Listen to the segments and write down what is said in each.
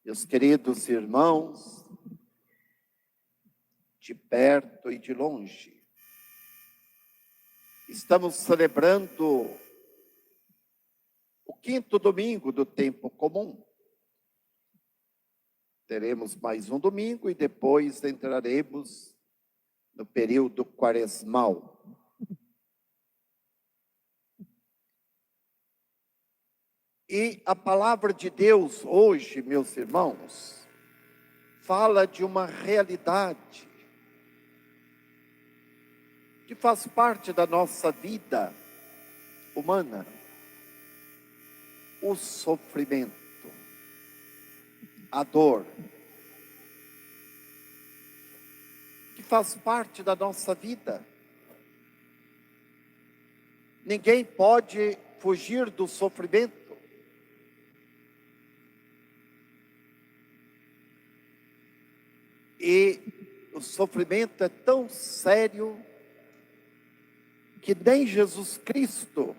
Meus queridos irmãos, de perto e de longe, estamos celebrando o 5º domingo do tempo comum. Teremos mais um domingo e depois entraremos no período quaresmal. E a palavra de Deus hoje, meus irmãos, fala de uma realidade que faz parte da nossa vida humana: o sofrimento, a dor, que faz parte da nossa vida. Ninguém pode fugir do sofrimento. E o sofrimento é tão sério que nem Jesus Cristo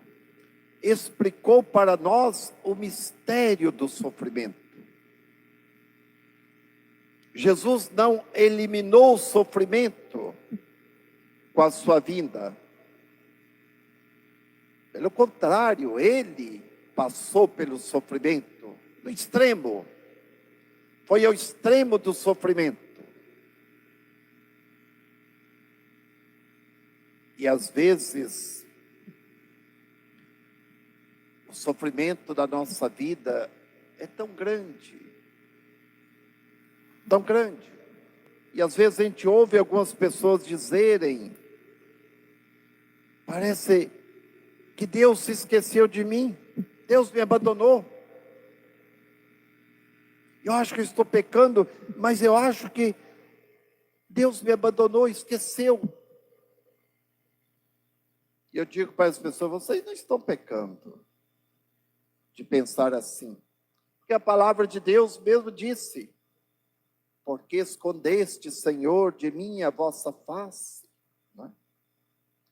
explicou para nós o mistério do sofrimento. Jesus não eliminou o sofrimento com a sua vinda. Pelo contrário, ele passou pelo sofrimento no extremo. Foi ao extremo do sofrimento. E às vezes, o sofrimento da nossa vida é tão grande. Tão grande. E às vezes a gente ouve algumas pessoas dizerem: parece que Deus se esqueceu de mim. Deus me abandonou. Eu acho que eu estou pecando, mas eu acho que Deus me abandonou, esqueceu. E eu digo para as pessoas: vocês não estão pecando de pensar assim. Porque a palavra de Deus mesmo disse: porque escondeste, Senhor, de mim a vossa face? Não é?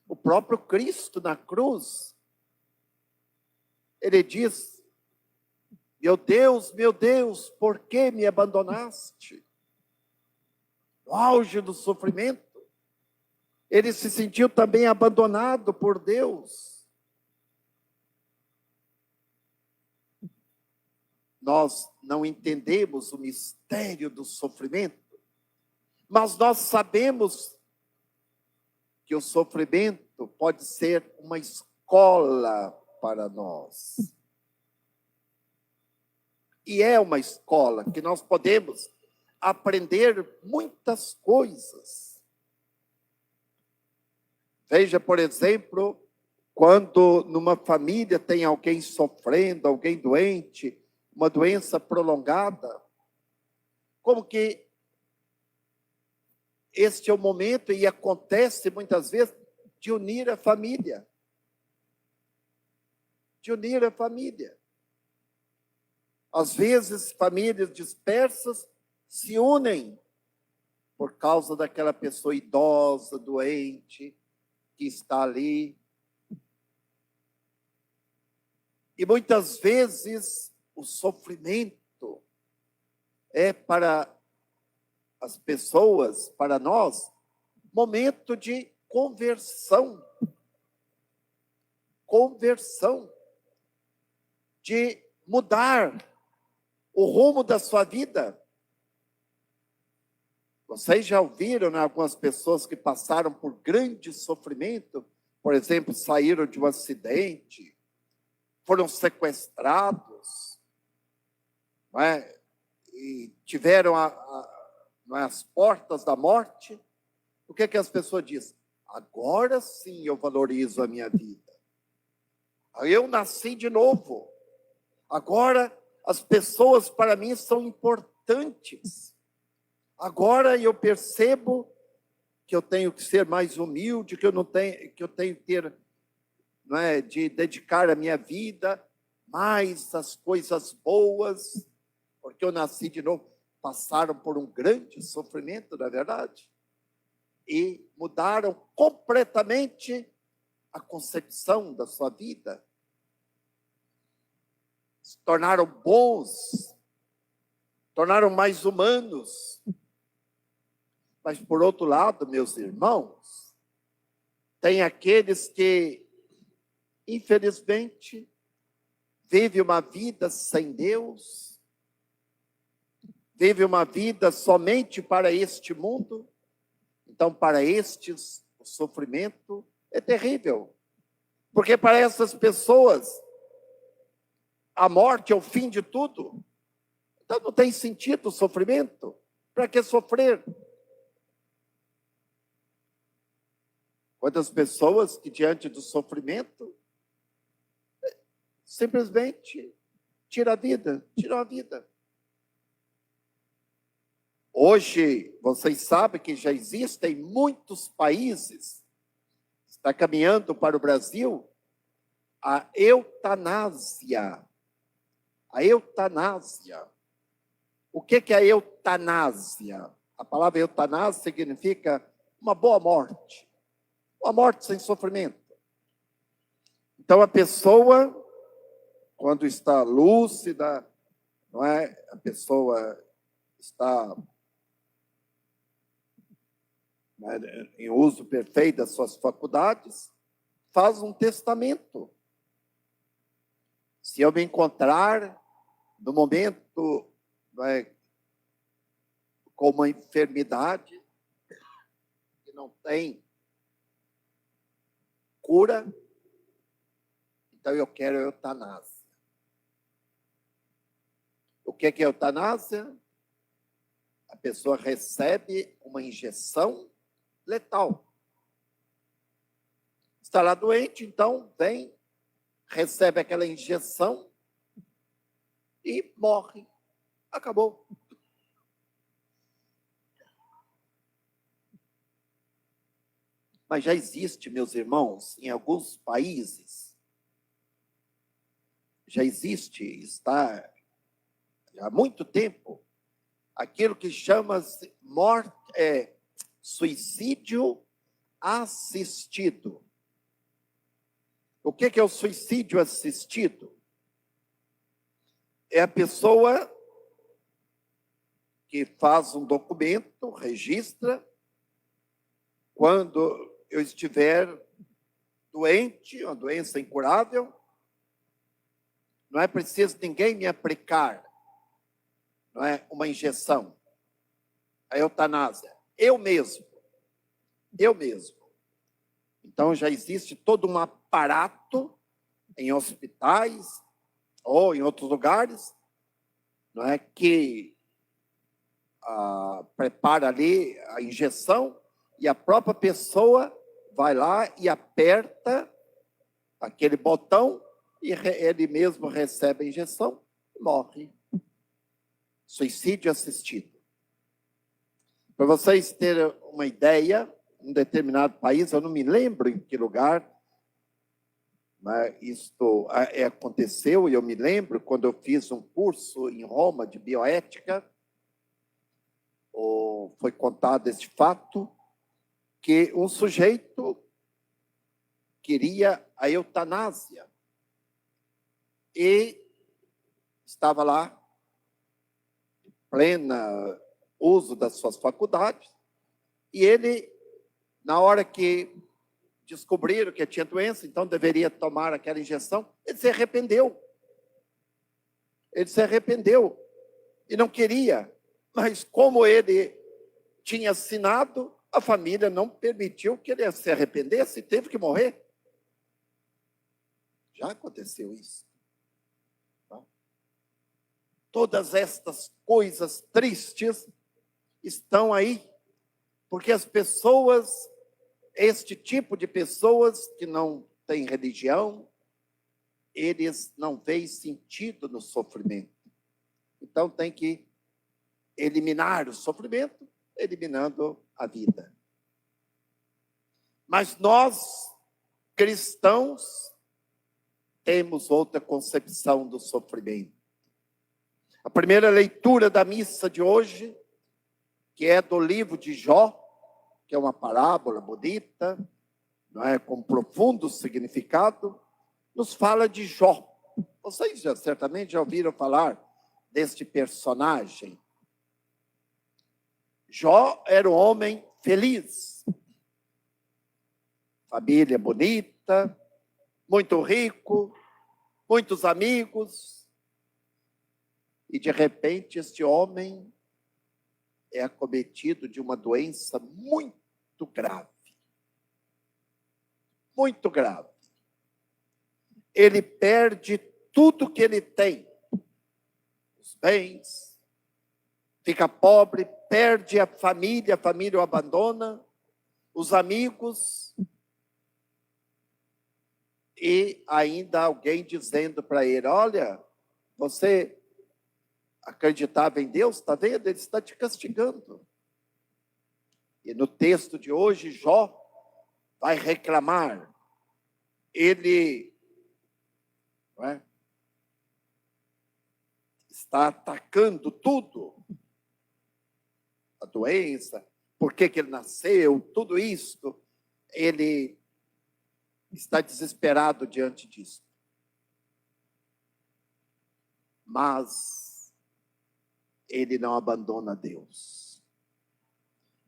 O próprio Cristo na cruz, ele diz: meu Deus, por que me abandonaste? No auge do sofrimento, ele se sentiu também abandonado por Deus. Nós não entendemos o mistério do sofrimento, mas nós sabemos que o sofrimento pode ser uma escola para nós. E é uma escola que nós podemos aprender muitas coisas. Veja, por exemplo, quando numa família tem alguém sofrendo, alguém doente, uma doença prolongada, como que este é o momento, e acontece muitas vezes, de unir a família. De unir a família. Às vezes, famílias dispersas se unem por causa daquela pessoa idosa, doente, que está ali. E muitas vezes o sofrimento é para as pessoas, para nós, momento de conversão. Conversão. De mudar o rumo da sua vida. Vocês já ouviram, né, algumas pessoas que passaram por grande sofrimento, por exemplo, saíram de um acidente, foram sequestrados, não é? E tiveram as portas da morte. O que é que as pessoas dizem? Agora sim eu valorizo a minha vida. Eu nasci de novo. Agora as pessoas para mim são importantes. Agora eu percebo que eu tenho que ser mais humilde, que eu tenho que ter, não é, de dedicar a minha vida mais às coisas boas, porque eu nasci de novo. Passaram por um grande sofrimento, na verdade, e mudaram completamente a concepção da sua vida. Se tornaram bons, tornaram mais humanos. Mas, por outro lado, meus irmãos, tem aqueles que, infelizmente, vivem uma vida sem Deus, vivem uma vida somente para este mundo. Então, para estes, o sofrimento é terrível. Porque para essas pessoas, a morte é o fim de tudo. Então, não tem sentido o sofrimento. Para que sofrer? Quantas pessoas que, diante do sofrimento, simplesmente tiram a vida. Hoje, vocês sabem que já existem muitos países, está caminhando para o Brasil, a eutanásia. A eutanásia. O que é a eutanásia? A palavra eutanásia significa uma boa morte. Uma morte sem sofrimento. Então, a pessoa, quando está lúcida, não é? A pessoa está em uso perfeito das suas faculdades, faz um testamento. Se eu me encontrar no momento, não é, com uma enfermidade que não tem cura, então eu quero eutanásia. O que é eutanásia? A pessoa recebe uma injeção letal. Está lá doente, então vem, recebe aquela injeção e morre. Acabou. Mas já existe, meus irmãos, em alguns países, já existe, está há muito tempo, aquilo que chama-se suicídio assistido. O que é o suicídio assistido? É a pessoa que faz um documento, registra, quando eu estiver doente, uma doença incurável, não é preciso ninguém me aplicar, não é uma injeção, a eutanásia. Eu mesmo. Então, já existe todo um aparato em hospitais ou em outros lugares, não é, que prepara ali a injeção e a própria pessoa vai lá e aperta aquele botão e ele mesmo recebe a injeção e morre. Suicídio assistido. Para vocês terem uma ideia, em um determinado país, eu não me lembro em que lugar, mas isto aconteceu, e eu me lembro quando eu fiz um curso em Roma de bioética, foi contado este fato, que um sujeito queria a eutanásia e estava lá, em plena uso das suas faculdades, e ele, na hora que descobriram que tinha doença, então deveria tomar aquela injeção, ele se arrependeu. E não queria, mas como ele tinha assinado, a família não permitiu que ele se arrependesse e teve que morrer. Já aconteceu isso. Tá? Todas estas coisas tristes estão aí, porque as pessoas, este tipo de pessoas que não têm religião, eles não veem sentido no sofrimento. Então tem que eliminar o sofrimento, eliminando a vida. Mas nós, cristãos, temos outra concepção do sofrimento. A primeira leitura da missa de hoje, que é do livro de Jó, que é uma parábola bonita, não é, com profundo significado, nos fala de Jó. Vocês certamente já ouviram falar deste personagem, Jó era um homem feliz. Família bonita, muito rico, muitos amigos. E de repente este homem é acometido de uma doença muito grave. Muito grave. Ele perde tudo que ele tem. Os bens, fica pobre, perde a família o abandona, os amigos, e ainda alguém dizendo para ele: olha, você acreditava em Deus, está vendo? Ele está te castigando. E no texto de hoje, Jó vai reclamar. Ele está atacando tudo. A doença, por que ele nasceu, tudo isso. Ele está desesperado diante disso. Mas ele não abandona Deus.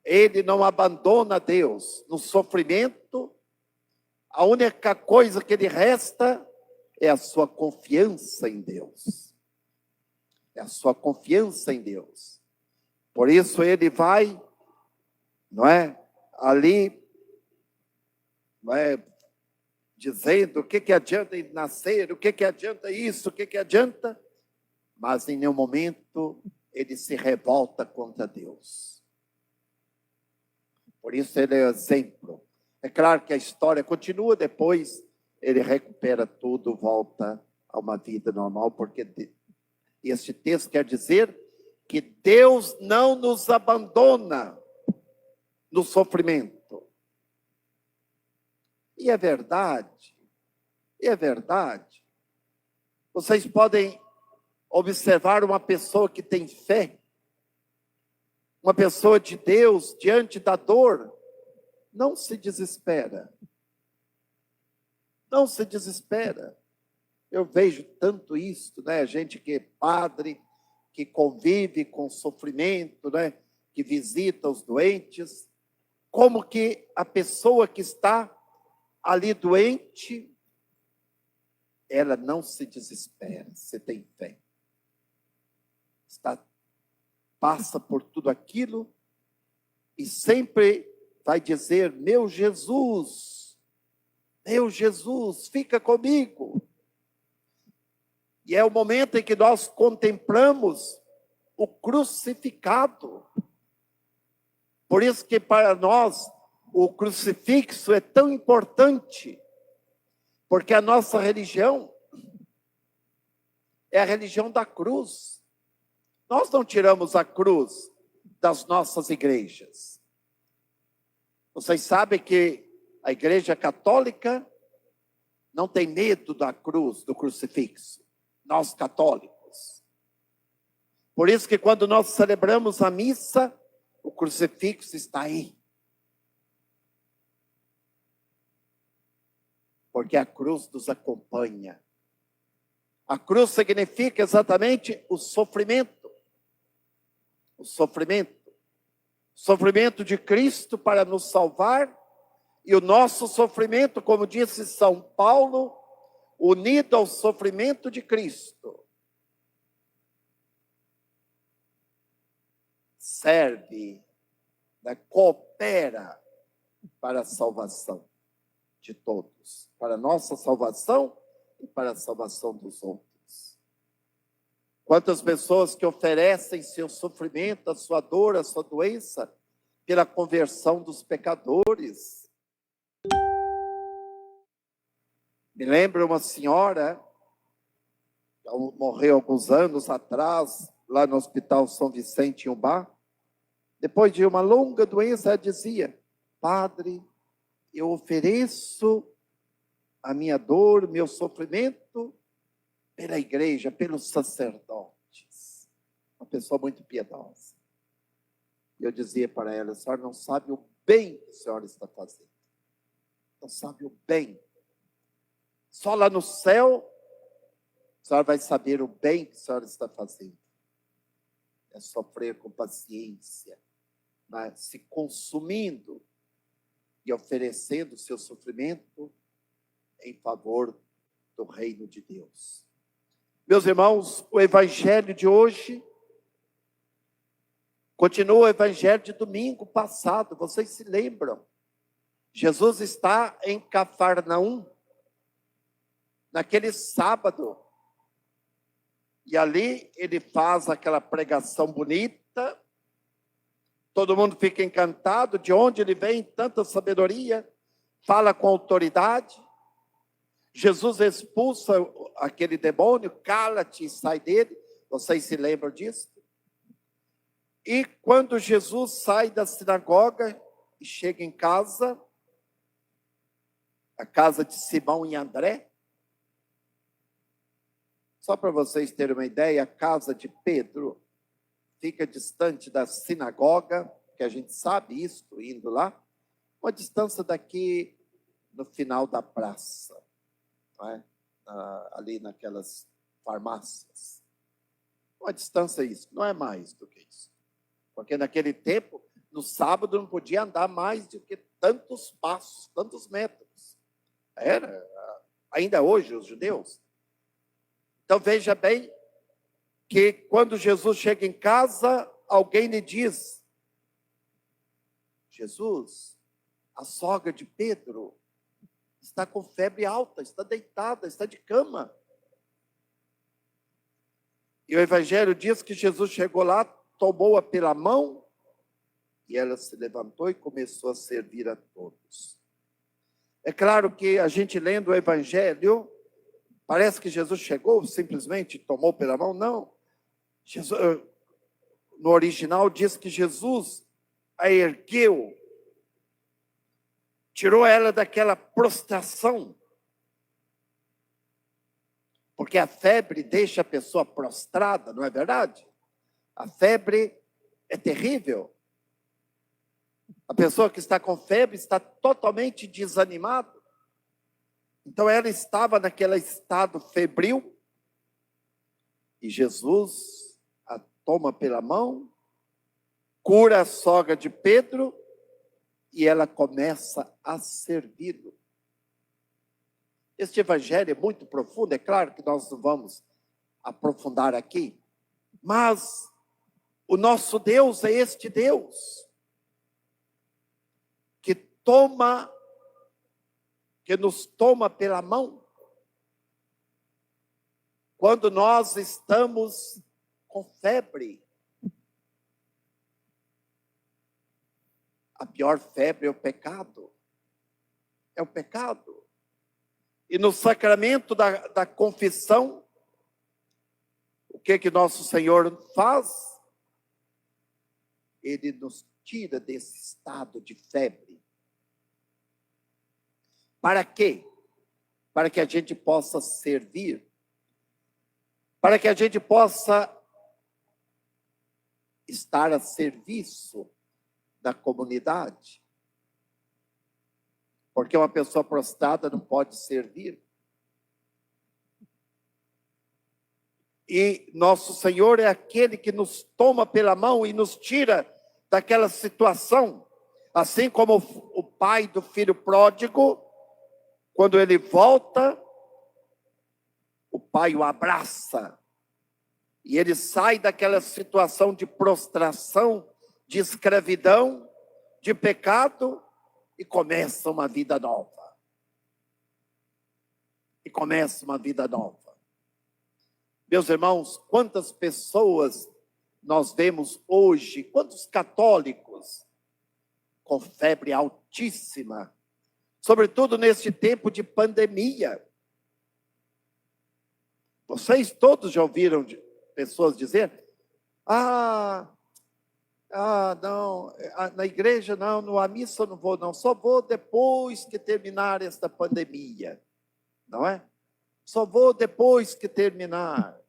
Ele não abandona Deus. No sofrimento, a única coisa que lhe resta é a sua confiança em Deus. É a sua confiança em Deus. Por isso ele vai, ali, dizendo o que adianta nascer, o que adianta isso, o que adianta, mas em nenhum momento ele se revolta contra Deus. Por isso ele é exemplo. É claro que a história continua, depois ele recupera tudo, volta a uma vida normal, porque este texto quer dizer que Deus não nos abandona no sofrimento. E é verdade. Vocês podem observar uma pessoa que tem fé, uma pessoa de Deus, diante da dor, não se desespera. Não se desespera. Eu vejo tanto isso, gente que é padre, que convive com sofrimento, que visita os doentes, como que a pessoa que está ali doente, ela não se desespera, se tem fé. Passa por tudo aquilo e sempre vai dizer: meu Jesus, fica comigo. E é o momento em que nós contemplamos o crucificado. Por isso que para nós o crucifixo é tão importante, porque a nossa religião é a religião da cruz. Nós não tiramos a cruz das nossas igrejas. Vocês sabem que a Igreja Católica não tem medo da cruz, do crucifixo. Nós católicos. Por isso que quando nós celebramos a missa, o crucifixo está aí. Porque a cruz nos acompanha. A cruz significa exatamente o sofrimento. O sofrimento de Cristo para nos salvar, e o nosso sofrimento, como disse São Paulo, unido ao sofrimento de Cristo, serve, coopera para a salvação de todos, para a nossa salvação e para a salvação dos outros. Quantas pessoas que oferecem seu sofrimento, a sua dor, a sua doença, pela conversão dos pecadores. Me lembro uma senhora, que morreu alguns anos atrás, lá no Hospital São Vicente, em Ubá. Depois de uma longa doença, ela dizia: padre, eu ofereço a minha dor, meu sofrimento, pela igreja, pelos sacerdotes. Uma pessoa muito piedosa. E eu dizia para ela: a senhora não sabe o bem que a senhora está fazendo. Não sabe o bem. Só lá no céu, a senhora vai saber o bem que a senhora está fazendo. É sofrer com paciência, né, se consumindo e oferecendo seu sofrimento em favor do reino de Deus. Meus irmãos, o evangelho de hoje continua o evangelho de domingo passado, vocês se lembram? Jesus está em Cafarnaum, naquele sábado, e ali ele faz aquela pregação bonita, todo mundo fica encantado, de onde ele vem tanta sabedoria, fala com autoridade. Jesus expulsa aquele demônio, cala-te e sai dele, vocês se lembram disso? E quando Jesus sai da sinagoga e chega em casa, a casa de Simão e André, só para vocês terem uma ideia, a casa de Pedro fica distante da sinagoga, que a gente sabe isso, indo lá, uma distância daqui no final da praça, não é? Ali naquelas farmácias. Uma distância isso, não é mais do que isso. Porque naquele tempo, no sábado, não podia andar mais do que tantos passos, tantos metros. Era, ainda hoje, os judeus. Então, veja bem que quando Jesus chega em casa, alguém lhe diz: Jesus, a sogra de Pedro está com febre alta, está deitada, está de cama. E o evangelho diz que Jesus chegou lá, tomou-a pela mão, e ela se levantou e começou a servir a todos. É claro que a gente lendo o evangelho, parece que Jesus chegou, simplesmente tomou pela mão. Não. Jesus, no original diz que Jesus a ergueu, tirou ela daquela prostração. Porque a febre deixa a pessoa prostrada, não é verdade? A febre é terrível. A pessoa que está com febre está totalmente desanimada. Então ela estava naquele estado febril e Jesus a toma pela mão, cura a sogra de Pedro e ela começa a servi-lo. Este evangelho é muito profundo, é claro que nós não vamos aprofundar aqui, mas o nosso Deus é este Deus que nos toma pela mão quando nós estamos com febre. A pior febre é o pecado. É o pecado. E no sacramento da confissão, o que nosso Senhor faz? Ele nos tira desse estado de febre. Para quê? Para que a gente possa servir, para que a gente possa estar a serviço da comunidade. Porque uma pessoa prostrada não pode servir. E nosso Senhor é aquele que nos toma pela mão e nos tira daquela situação, assim como o pai do filho pródigo, quando ele volta, o pai o abraça, e ele sai daquela situação de prostração, de escravidão, de pecado, e começa uma vida nova. E começa uma vida nova. Meus irmãos, quantas pessoas nós vemos hoje, quantos católicos com febre altíssima, sobretudo neste tempo de pandemia. Vocês todos já ouviram pessoas dizer: não, na igreja não, à missa eu não vou não, só vou depois que terminar esta pandemia, não é? Só vou depois que terminar.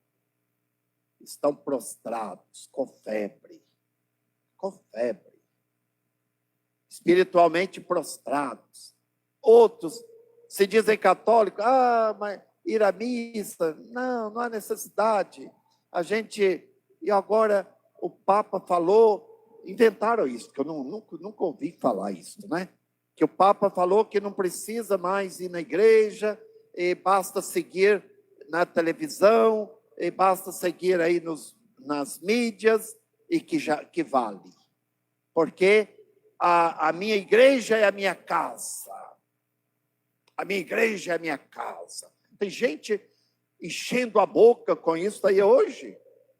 Estão prostrados, com febre, espiritualmente prostrados. Outros se dizem católicos, mas ir à missa, não há necessidade. E agora o Papa falou inventaram isso, que eu nunca ouvi falar isso, né? Que o Papa falou que não precisa mais ir na igreja, e basta seguir na televisão, e basta seguir aí nas mídias, e que vale. Porque a minha igreja é a minha casa. A minha igreja é a minha casa. Tem gente enchendo a boca com isso aí hoje.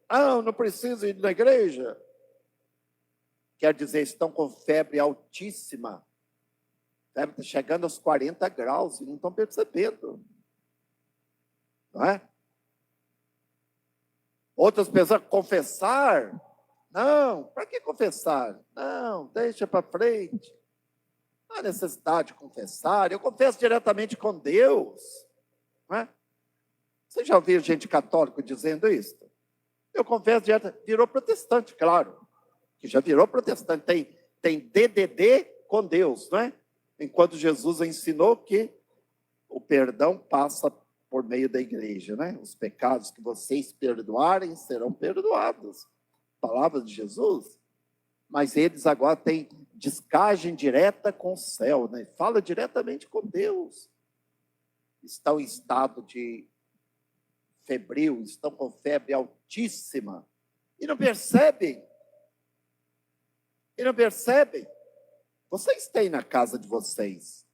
Ah, não preciso ir na igreja. Quer dizer, estão com febre altíssima. A febre está chegando aos 40 graus e não estão percebendo. Não é? Outras pessoas, confessar? Não, para que confessar? Não, deixa para frente. Não há necessidade de confessar. Eu confesso diretamente com Deus. Não é? Você já ouviu gente católica dizendo isso? Eu confesso diretamente. Virou protestante, claro. Que já virou protestante. Tem DDD com Deus, não é? Enquanto Jesus ensinou que o perdão passa por meio da igreja, né? Os pecados que vocês perdoarem serão perdoados. Palavra de Jesus. Mas eles agora têm descagem direta com o céu, né? Fala diretamente com Deus. Estão em estado de febril, estão com febre altíssima. E não percebem. E não percebem. Vocês têm na casa de vocês,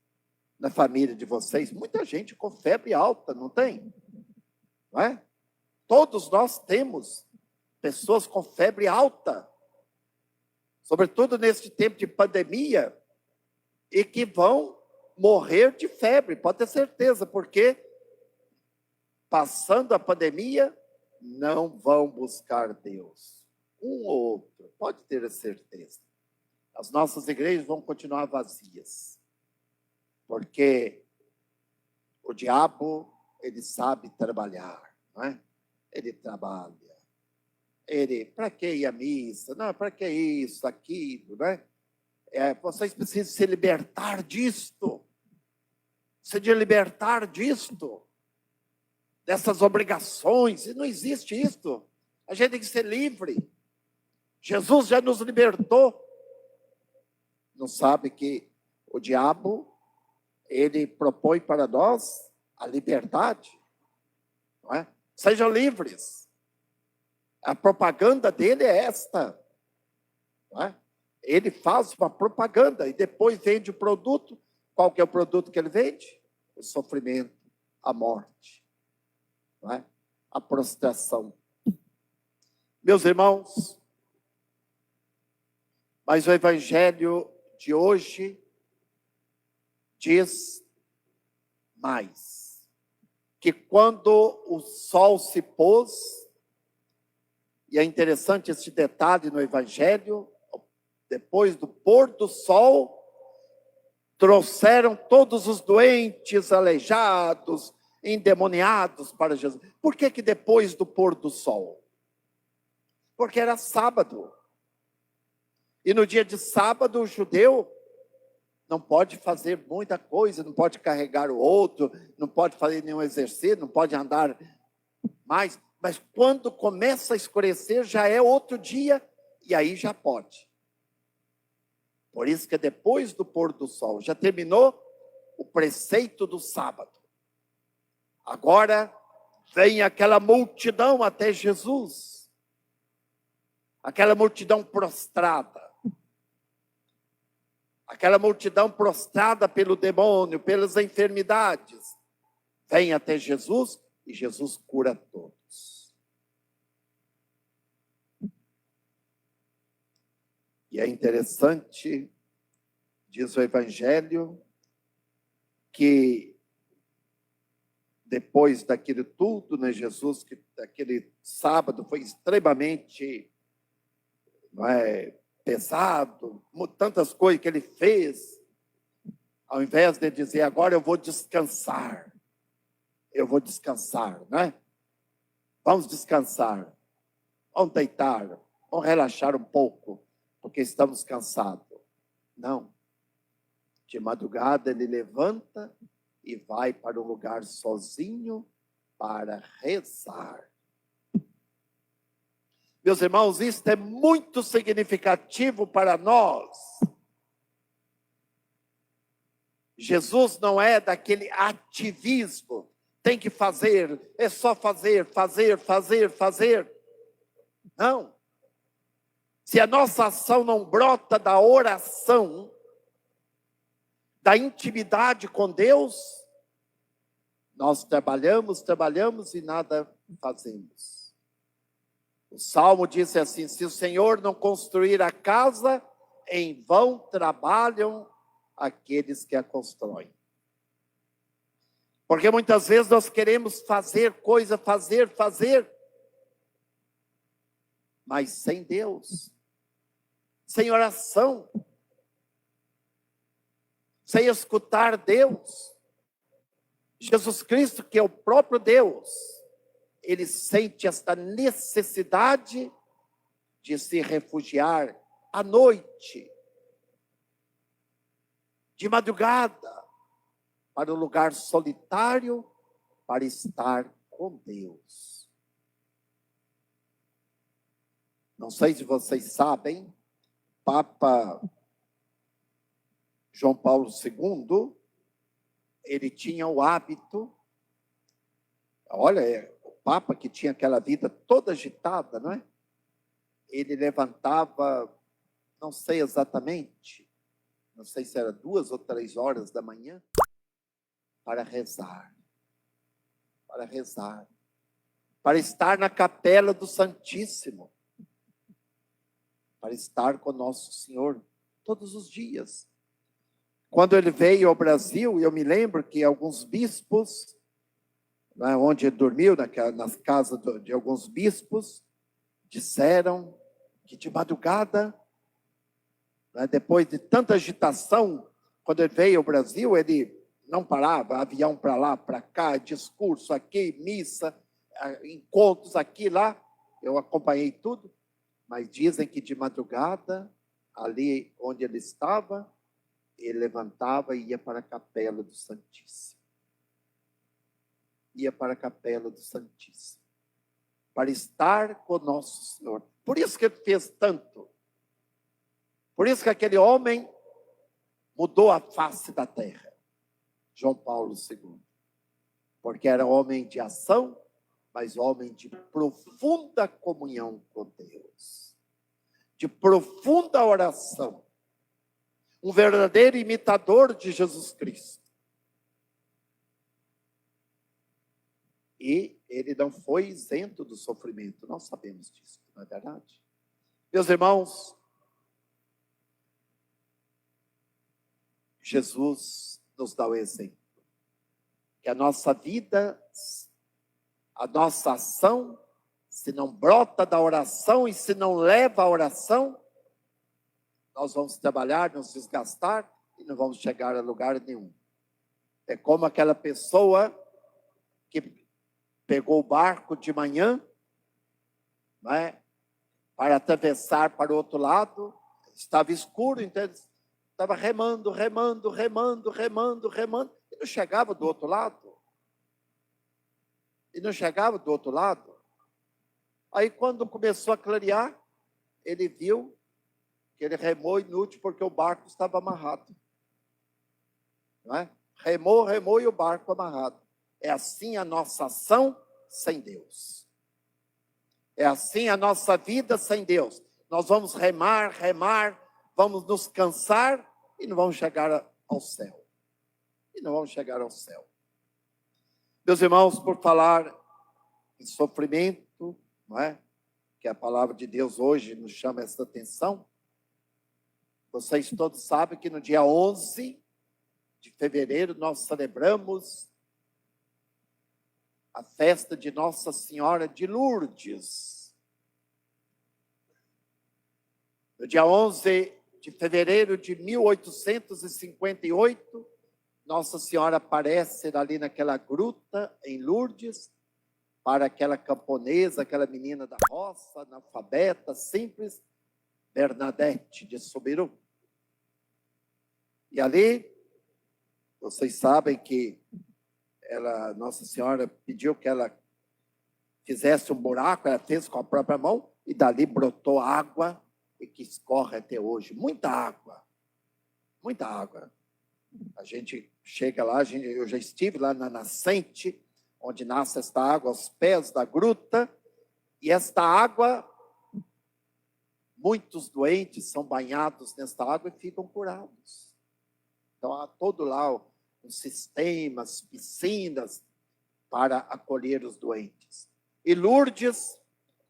na família de vocês, muita gente com febre alta, não tem? Não é? Todos nós temos pessoas com febre alta, sobretudo neste tempo de pandemia, e que vão morrer de febre, pode ter certeza, porque passando a pandemia, não vão buscar Deus. Um ou outro, pode ter a certeza. As nossas igrejas vão continuar vazias, porque o diabo, ele sabe trabalhar, não é? Ele trabalha. Para que ir à missa? Não, para que isso, aquilo, né? Vocês precisam se libertar disto. Se libertar disto. Dessas obrigações. E não existe isto. A gente tem que ser livre. Jesus já nos libertou. Não sabe que o diabo, ele propõe para nós a liberdade. Não é? Sejam livres. A propaganda dele é esta. Não é? Ele faz uma propaganda e depois vende o produto. Qual que é o produto que ele vende? O sofrimento, a morte, não é? A prostração. Meus irmãos, mas o evangelho de hoje diz mais, que quando o sol se pôs, e é interessante esse detalhe no evangelho, depois do pôr do sol, trouxeram todos os doentes, aleijados, endemoniados para Jesus. Por que depois do pôr do sol? Porque era sábado. E no dia de sábado, o judeu não pode fazer muita coisa, não pode carregar o outro, não pode fazer nenhum exercício, não pode andar mais. Mas quando começa a escurecer, já é outro dia, e aí já pode. Por isso que depois do pôr do sol, já terminou o preceito do sábado. Agora vem aquela multidão até Jesus. Aquela multidão prostrada. Aquela multidão prostrada pelo demônio, pelas enfermidades. Vem até Jesus e Jesus cura todos. E é interessante, diz o Evangelho, que depois daquilo tudo, né, Jesus, que aquele sábado foi extremamente pesado, tantas coisas que ele fez, ao invés de dizer, agora eu vou descansar, né? Vamos descansar, vamos deitar, vamos relaxar um pouco, porque estamos cansados. Não. De madrugada ele levanta e vai para um lugar sozinho para rezar. Meus irmãos, isso é muito significativo para nós. Jesus não é daquele ativismo, tem que fazer, é só fazer, fazer, fazer, fazer. Não. Se a nossa ação não brota da oração, da intimidade com Deus, nós trabalhamos e nada fazemos. O Salmo diz assim: se o Senhor não construir a casa, em vão trabalham aqueles que a constroem. Porque muitas vezes nós queremos fazer coisa, fazer, mas sem Deus, sem oração, sem escutar Deus. Jesus Cristo, que é o próprio Deus, ele sente esta necessidade de se refugiar à noite, de madrugada, para um lugar solitário, para estar com Deus. Não sei se vocês sabem, Papa João Paulo II, ele tinha o hábito, olha, o Papa que tinha aquela vida toda agitada, não é? Ele levantava, não sei exatamente, não sei se era 2 ou 3 horas da manhã, para rezar, para estar na capela do Santíssimo, para estar com Nosso Senhor todos os dias. Quando ele veio ao Brasil, eu me lembro que alguns bispos, né, onde ele dormiu, nas casas de alguns bispos, disseram que de madrugada, né, depois de tanta agitação, quando ele veio ao Brasil, ele não parava, avião para lá, para cá, discurso aqui, missa, encontros aqui e lá. Eu acompanhei tudo, mas dizem que de madrugada, ali onde ele estava, ele levantava e ia para a capela do Santíssimo. Ia para a capela do Santíssimo, para estar com Nosso Senhor. Por isso que ele fez tanto. Por isso que aquele homem mudou a face da terra. João Paulo II. Porque era homem de ação, mas homem de profunda comunhão com Deus. De profunda oração. Um verdadeiro imitador de Jesus Cristo. E ele não foi isento do sofrimento. Nós sabemos disso, não é verdade? Meus irmãos, Jesus nos dá o exemplo. Que a nossa vida, a nossa ação, se não brota da oração e se não leva à oração, nós vamos trabalhar, nos desgastar e não vamos chegar a lugar nenhum. É como aquela pessoa que pegou o barco de manhã, não é? Para atravessar para o outro lado, estava escuro, então ele estava remando, e não chegava do outro lado. Aí quando começou a clarear, ele viu que ele remou inútil porque o barco estava amarrado. Não é? Remou e o barco amarrado. É assim a nossa ação sem Deus. É assim a nossa vida sem Deus. Nós vamos remar, vamos nos cansar e não vamos chegar ao céu. Meus irmãos, por falar em sofrimento, não é? Que a palavra de Deus hoje nos chama essa atenção. Vocês todos sabem que no dia 11 de fevereiro nós celebramos a festa de Nossa Senhora de Lourdes. No dia 11 de fevereiro de 1858, Nossa Senhora aparece ali naquela gruta em Lourdes, para aquela camponesa, aquela menina da roça, analfabeta, simples, Bernadette de Sobiru. E ali, vocês sabem que Nossa Senhora pediu que ela fizesse um buraco, ela fez com a própria mão e dali brotou água e que escorre até hoje. Muita água. Muita água. A gente chega lá, eu já estive lá na nascente, onde nasce esta água aos pés da gruta, e esta água, muitos doentes são banhados nesta água e ficam curados. Então, há todo lá os sistemas, piscinas, para acolher os doentes. E Lourdes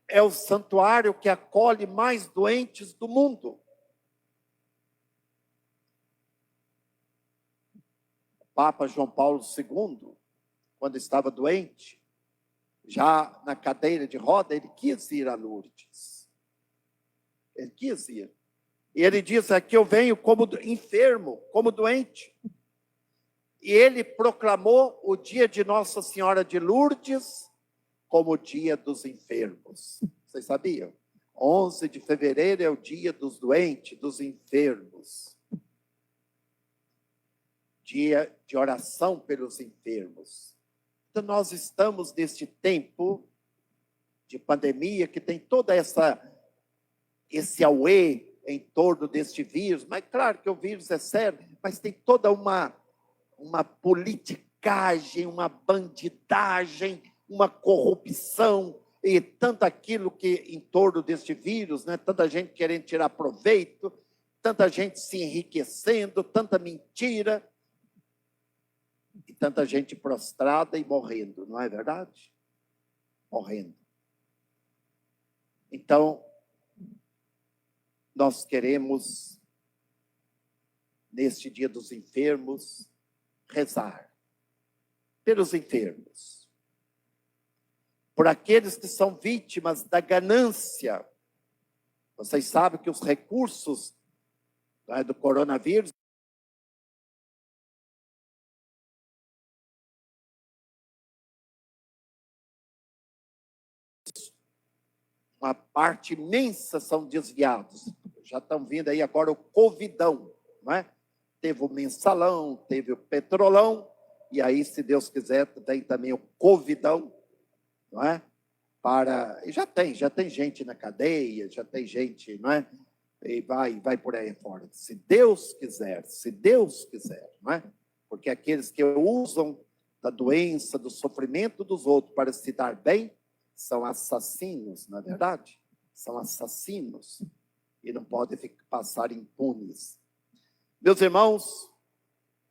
é o santuário que acolhe mais doentes do mundo. O Papa João Paulo II, quando estava doente, já na cadeira de roda, ele quis ir a Lourdes. Ele quis ir. E ele diz, aqui eu venho como enfermo, como doente. E ele proclamou o dia de Nossa Senhora de Lourdes como o dia dos enfermos. Vocês sabiam? 11 de fevereiro é o dia dos doentes, dos enfermos. Dia de oração pelos enfermos. Então, nós estamos neste tempo de pandemia que tem toda esse auê em torno deste vírus. Mas, claro que o vírus é sério, mas tem toda uma politicagem, uma bandidagem, uma corrupção e tanto aquilo que em torno deste vírus, né? Tanta gente querendo tirar proveito, tanta gente se enriquecendo, tanta mentira e tanta gente prostrada e morrendo, não é verdade? Morrendo. Então, nós queremos, neste dia dos enfermos, rezar pelos enfermos, por aqueles que são vítimas da ganância. Vocês sabem que os recursos, né, do coronavírus uma parte imensa são desviados. Já estão vindo aí agora o Covidão, não é? Teve o mensalão, teve o petrolão, e aí, se Deus quiser, tem também o Covidão, não é? E já tem gente na cadeia, já tem gente, não é? E vai por aí fora. Se Deus quiser, não é? Porque aqueles que usam da doença, do sofrimento dos outros para se dar bem, são assassinos, não é verdade? São assassinos e não podem passar impunes. Meus irmãos,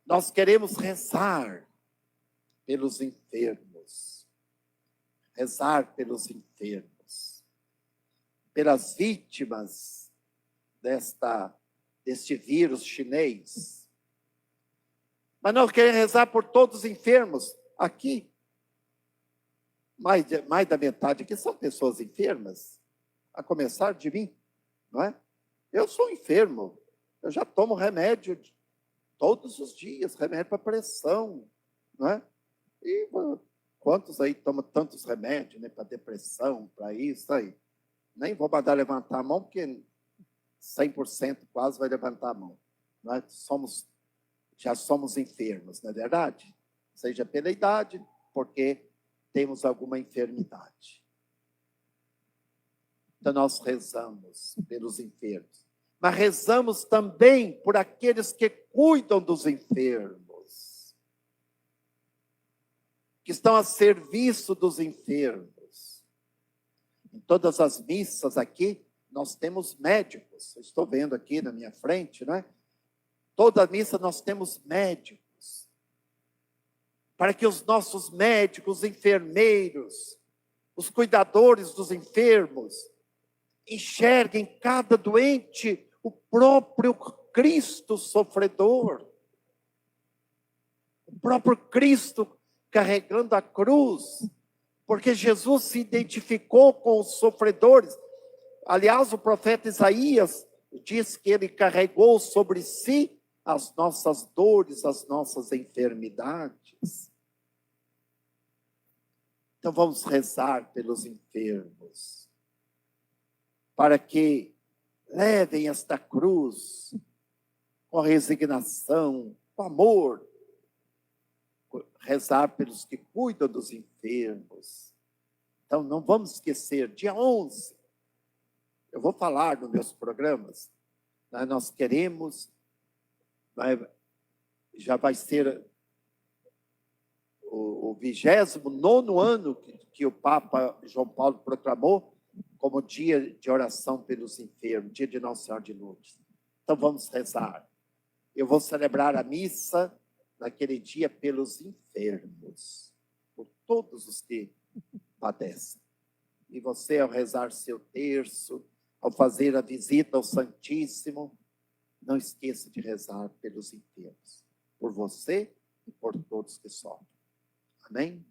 nós queremos rezar pelos enfermos. Rezar pelos enfermos. Pelas vítimas deste vírus chinês. Mas nós queremos rezar por todos os enfermos. Aqui, mais da metade aqui são pessoas enfermas, a começar de mim, não é? Eu sou enfermo. Eu já tomo remédio todos os dias, remédio para pressão, não é? E quantos aí tomam tantos remédios, né, para depressão, para isso aí? Nem vou mandar levantar a mão, porque 100% quase vai levantar a mão. Nós já somos enfermos, não é verdade? Seja pela idade, porque temos alguma enfermidade. Então nós rezamos pelos enfermos. Mas rezamos também por aqueles que cuidam dos enfermos, que estão a serviço dos enfermos. Em todas as missas aqui, nós temos médicos. Eu estou vendo aqui na minha frente, não é? Toda missa nós temos médicos. Para que os nossos médicos, enfermeiros, os cuidadores dos enfermos, enxerguem cada doente o próprio Cristo sofredor. O próprio Cristo carregando a cruz. Porque Jesus se identificou com os sofredores. Aliás, o profeta Isaías diz que ele carregou sobre si as nossas dores, as nossas enfermidades. Então vamos rezar pelos enfermos, para que levem esta cruz com resignação, com amor. Rezar pelos que cuidam dos enfermos. Então não vamos esquecer, dia 11, Eu vou falar nos meus programas, né? Nós queremos, já vai ser o 29º ano que o Papa João Paulo proclamou como dia de oração pelos enfermos, dia de Nossa Senhora de Lourdes. Então vamos rezar. Eu vou celebrar a missa naquele dia pelos enfermos, por todos os que padecem. E você, ao rezar seu terço, ao fazer a visita ao Santíssimo, não esqueça de rezar pelos enfermos, por você e por todos que sofrem. Amém?